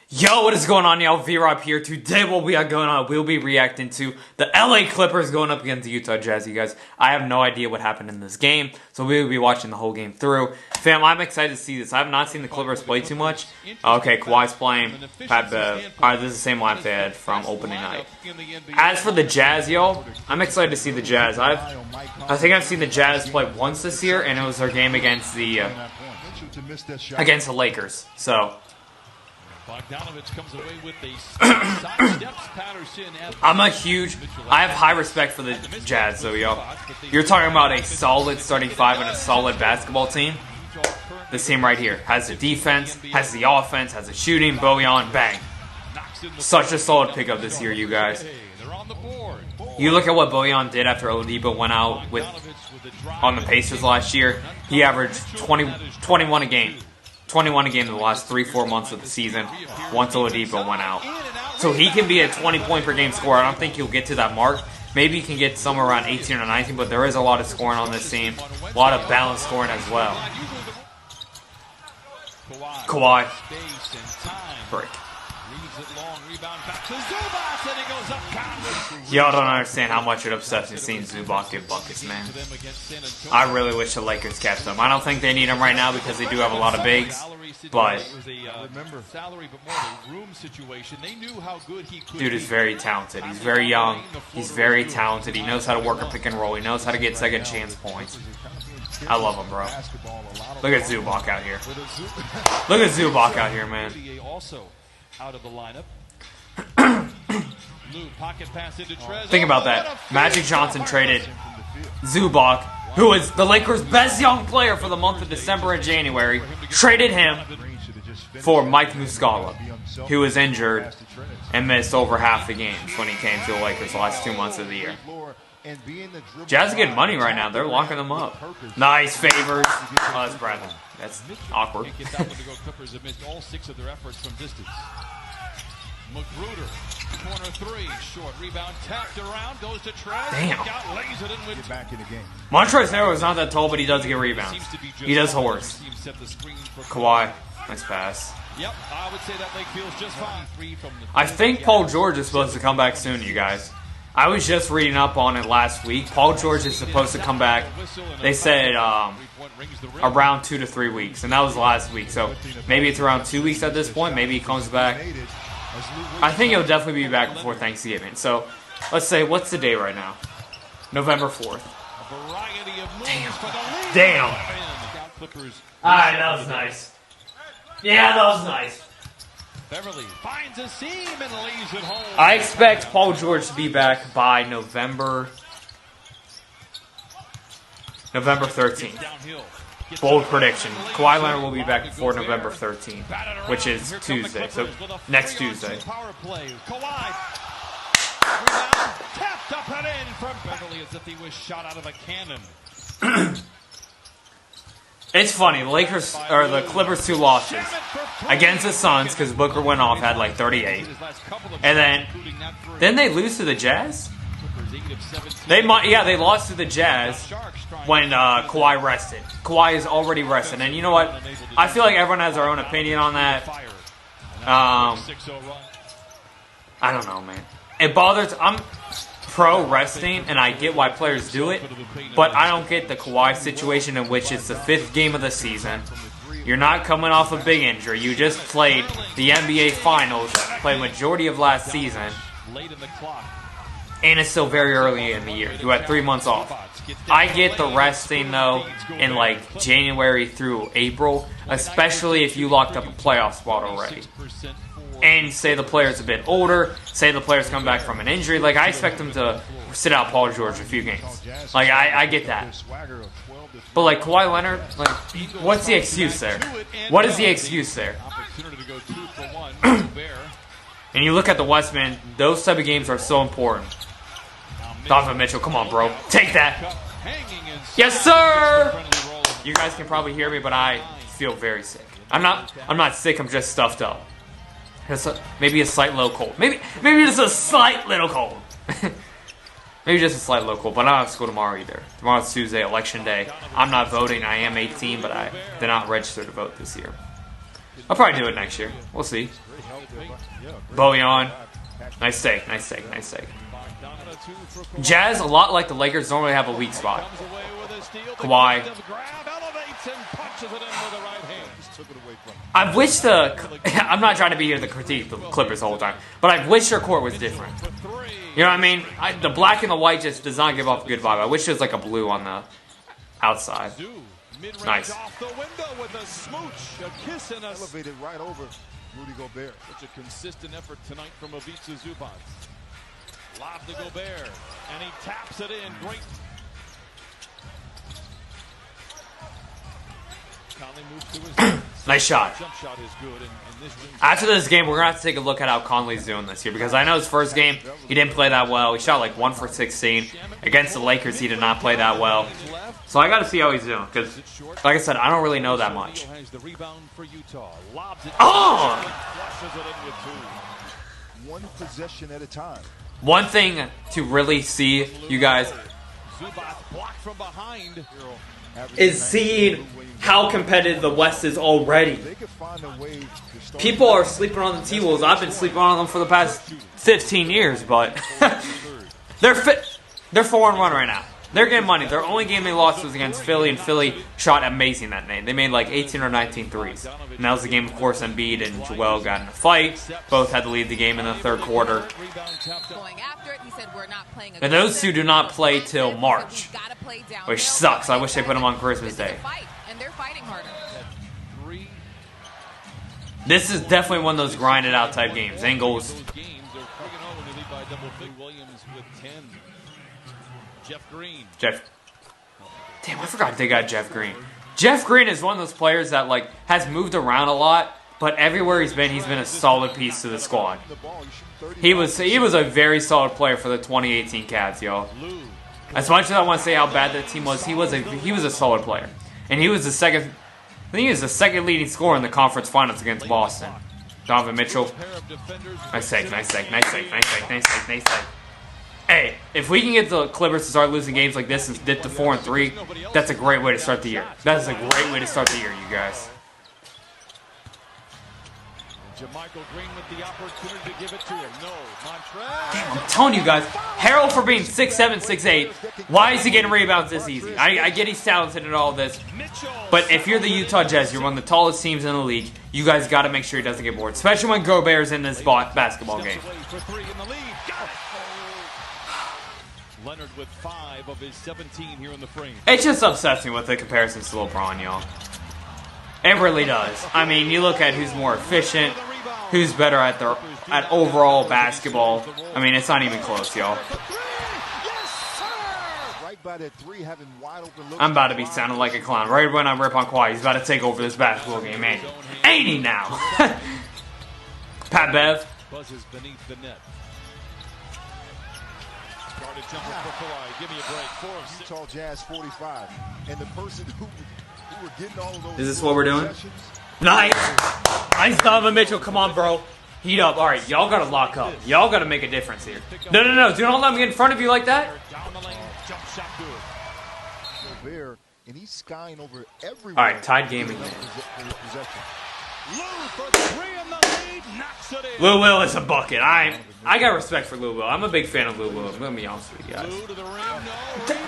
Yo, what is going on, y'all? V-Rob here. Today what we got going on, we'll be reacting to the LA Clippers going up against the Utah Jazz, you guys. I have no idea what happened in this game, so we will be watching the whole game through. Fam, I'm excited to see this. I have not seen the Clippers play too much. Okay, Kawhi's playing. Pat Bev. Alright, this is the same lineup they had from opening night. As for the Jazz, yo, I'm excited to see the Jazz. I think I've seen the Jazz play once this year, and it was their game against the Lakers. So I have high respect for the Jazz, though, yo. You're talking about a solid starting five and a solid basketball team. This team right here has the defense, has the offense, has the shooting, Bojan, bang. Such a solid pickup this year, you guys. You look at what Bojan did after Oladipo went out on the Pacers last year. He averaged 21 a game. 21 a game in the last 3-4 months of the season once Oladipo went out. So he can be a 20-point per game scorer. I don't think he'll get to that mark. Maybe he can get somewhere around 18 or 19, but there is a lot of scoring on this team. A lot of balanced scoring as well. Kawhi. Break. Y'all don't understand how much it upsets me seeing Zubac get buckets, man. I really wish the Lakers kept him. I don't think they need him right now because they do have a lot of bigs, but dude is very talented. He's very young. He's very talented. He knows how to work a pick and roll. He knows how to get second chance points. I love him, bro. Look at Zubac out here. Look at Zubac out here, man. Out of the lineup. Think about that. Magic Johnson traded Zubac, who is the Lakers' best young player for the month of December and January, traded him for Mike Muscala, who was injured and missed over half the games when he came to the Lakers the last 2 months of the year. Jazz are getting money right now. They're locking them up. Nice favors. Oh, that's Bradley. That's awkward. Magruder, corner three, short rebound, tapped around, goes to Trez. Damn. Montrezl Harrell is not that tall, but he does get rebounds. He does horse. Kawhi, nice pass. Yep, I would say that Lake feels just fine. I think Paul George is supposed to come back soon, you guys. I was just reading up on it last week. Paul George is supposed to come back. They said around 2 to 3 weeks, and that was last week. So maybe it's around 2 weeks at this point. Maybe he comes back. I think he'll definitely be back before Thanksgiving. So let's say, what's the day right now? November 4th. Damn. Alright, that was nice. Yeah, that was nice. Beverly finds a seam and leaves it home. I expect Paul George to be back by November 13th. Bold prediction. Kawhi Leonard will be back before November 13th, which is Tuesday. So next Tuesday. Tapped up and in from Beverly as if he was shot out of a cannon. It's funny, the Clippers 2 losses against the Suns because Booker went off, had like 38, and then they lose to the Jazz. They lost to the Jazz when Kawhi rested. Kawhi is already rested, and you know what? I feel like everyone has their own opinion on that. I don't know, man. It bothers. I'm pro resting, and I get why players do it, but I don't get the Kawhi situation in which it's the 5th game of the season. You're not coming off a big injury. You just played the NBA Finals, played majority of last season, and it's still very early in the year. You had 3 months off. I get the resting, though, in like January through April, especially if you locked up a playoff spot already. And say the player's a bit older, say the player's come back from an injury. Like, I expect them to sit out Paul George a few games. Like, I get that. But, like, Kawhi Leonard, like, what's the excuse there? What is the excuse there? And you look at the West, man, those type of games are so important. Donovan Mitchell, come on, bro. Take that. Yes, sir! You guys can probably hear me, but I feel very sick. I'm not sick, I'm just stuffed up. Maybe a slight little cold. Maybe just a slight little cold. Maybe just a slight little cold. But I don't have school tomorrow either. Tomorrow's Tuesday, election day. I'm not voting. I am 18, but I did not register to vote this year. I'll probably do it next year. We'll see. Bojan. Nice take, nice take, nice take. Jazz, a lot like the Lakers, normally have a weak spot. Kawhi. I wish I'm not trying to be here to critique the Clippers the whole time, but I wish their court was different. You know what I mean? The black and the white just does not give off a good vibe. I wish there was like a blue on the outside. Nice. Elevated right over Rudy Gobert. Such a consistent effort tonight from Ivica Zubac. Lob to Gobert, and he taps it in. Great. Conley moves to his Nice shot. jump shot is good. And this After this game, we're going to have to take a look at how Conley's doing this year, because I know his first game, he didn't play that well. He shot like 1 for 16. Against the Lakers, he did not play that well. So I got to see how he's doing, because, like I said, I don't really know that much. Oh! One possession at a time. One thing to really see, you guys, is seeing how competitive the West is already. People are sleeping on the T-Wolves. I've been sleeping on them for the past 15 years, but they're 4-1 right now. They're getting money. Their only game they lost was against Philly, and Philly shot amazing that night. They made like 18 or 19 threes. And that was the game, of course, Embiid and Joel got in a fight. Both had to leave the game in the third quarter. And those two do not play till March, which sucks. I wish they put them on Christmas Day. This is definitely one of those grinded out type games. Angles. Jeff. Damn, I forgot they got Jeff Green. Jeff Green is one of those players that like has moved around a lot, but everywhere he's been a solid piece to the squad. He was a very solid player for the 2018 Cavs, y'all. As much as I want to say how bad that team was, he was a solid player, and he was the second. I think he was the second leading scorer in the conference finals against Boston. Donovan Mitchell. Nice take, nice take, nice take, nice take, nice take, nice take. Hey, if we can get the Clippers to start losing games like this and dip to 4-3, that's a great way to start the year. That is a great way to start the year, you guys. JaMychal Green with the opportunity to give it to him. No, Damn, I'm telling you guys, Harrell for being 6'7", 6'8", why is he getting rebounds this easy? I get he's talented and all this, but if you're the Utah Jazz, you're one of the tallest teams in the league, you guys got to make sure he doesn't get bored, especially when Gobert's in this basketball game. Leonard with 5 of his 17 here in the frame. It just upsets me with the comparisons to LeBron, y'all. It really does. I mean, you look at who's more efficient, who's better at overall basketball. I mean, it's not even close, y'all. I'm about to be sounding like a clown. Right when I rip on Kawhi, he's about to take over this basketball game, man. Ain't he now? Pat Bev. Buzzes beneath the net. Started jumping for Kawhi. Give me a break. 4 of 6. Utah Jazz 45, and the person who were getting all of those. Is this what we're doing? Nice. Nice, Donovan Mitchell. Come on, bro. Heat up. All right, y'all got to lock up. Y'all got to make a difference here. No. Do not let me get in front of you like that. Down the lane. Jump shot good. Gobert, and he's skying over everyone. All right, tied game again. Lou for 3 in the lead. Knocks it in. Lou Will is a bucket. I got respect for Lou Will. I'm a big fan of Lou Will. I'm going to be honest with you guys. Lou to the rim. No.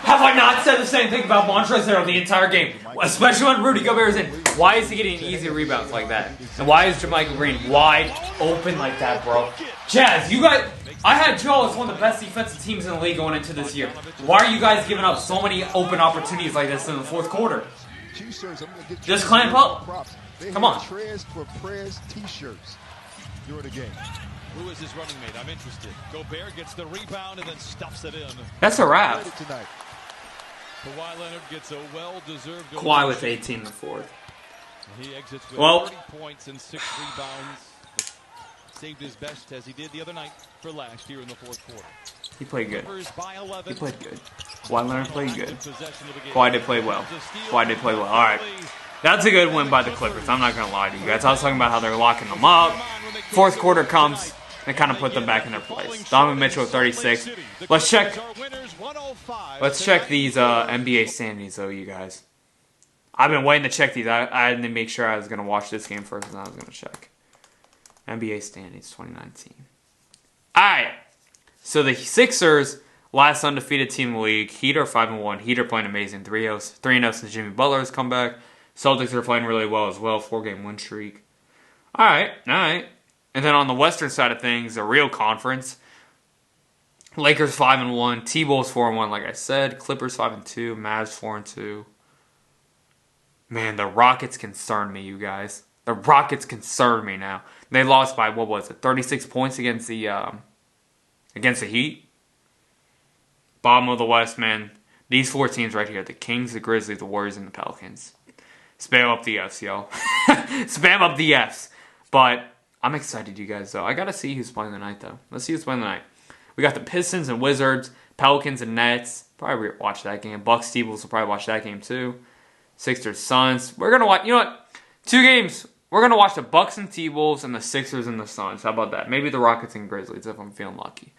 Have I not said the same thing about Montrezl Harrell the entire game? Especially when Rudy Gobert is in. Why is he getting easy rebounds like that? And why is JaMychal Green wide open like that, bro? Jazz, you guys... I had Joe as one of the best defensive teams in the league going into this year. Why are you guys giving up so many open opportunities like this in the fourth quarter? Just clamp up. Come on. For Prez t-shirts during the game. Who is his running mate? I'm interested. Gobert gets the rebound and then stuffs it in. That's a wrap. Kawhi Leonard gets a well-deserved... Kawhi with 18 in the fourth. He exits with 30 points and 6 rebounds. Saved his best as he did the other night for last year in the fourth quarter. He played good. He played good. Kawhi Leonard played good. Kawhi did play well. Kawhi did play well. All right. That's a good win by the Clippers. I'm not going to lie to you guys. I was talking about how they're locking them up. Fourth quarter comes, they kind of put them back in their place. Donovan Mitchell with 36. Let's check these NBA standings, though, you guys. I've been waiting to check these. I didn't make sure I was going to watch this game first, and I was going to check. NBA standings 2019. All right. So the Sixers, last undefeated team in the league. Heat are 5-1. Heat are playing amazing. 3-0 since Jimmy Butler's comeback. Celtics are playing really well as well. 4-game win streak. All right. And then on the Western side of things, a real conference. Lakers 5-1. T-Bulls 4-1, like I said. Clippers 5-2. Mavs 4-2. Man, the Rockets concern me, you guys. The Rockets concern me now. They lost by, 36 points against the Heat. Bottom of the West, man. These 4 teams right here. The Kings, the Grizzlies, the Warriors, and the Pelicans. Spam up the Fs, yo. Spam up the Fs. But I'm excited, you guys, though. I got to see who's playing tonight, though. Let's see who's playing tonight. We got the Pistons and Wizards. Pelicans and Nets. Probably watch that game. Bucks, T-Bulls will probably watch that game, too. Sixers, Suns. We're going to watch, you know what? 2 games. We're going to watch the Bucks and T-Bulls and the Sixers and the Suns. How about that? Maybe the Rockets and Grizzlies if I'm feeling lucky.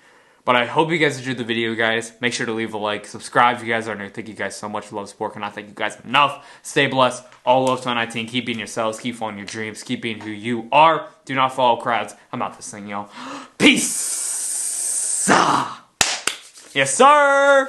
But I hope you guys enjoyed the video, guys. Make sure to leave a like. Subscribe if you guys are new. Thank you guys so much for love, support. Cannot thank you guys enough. Stay blessed. All love 2019. Keep being yourselves. Keep following your dreams. Keep being who you are. Do not follow crowds. I'm out this thing, y'all. Peace! Yes, sir!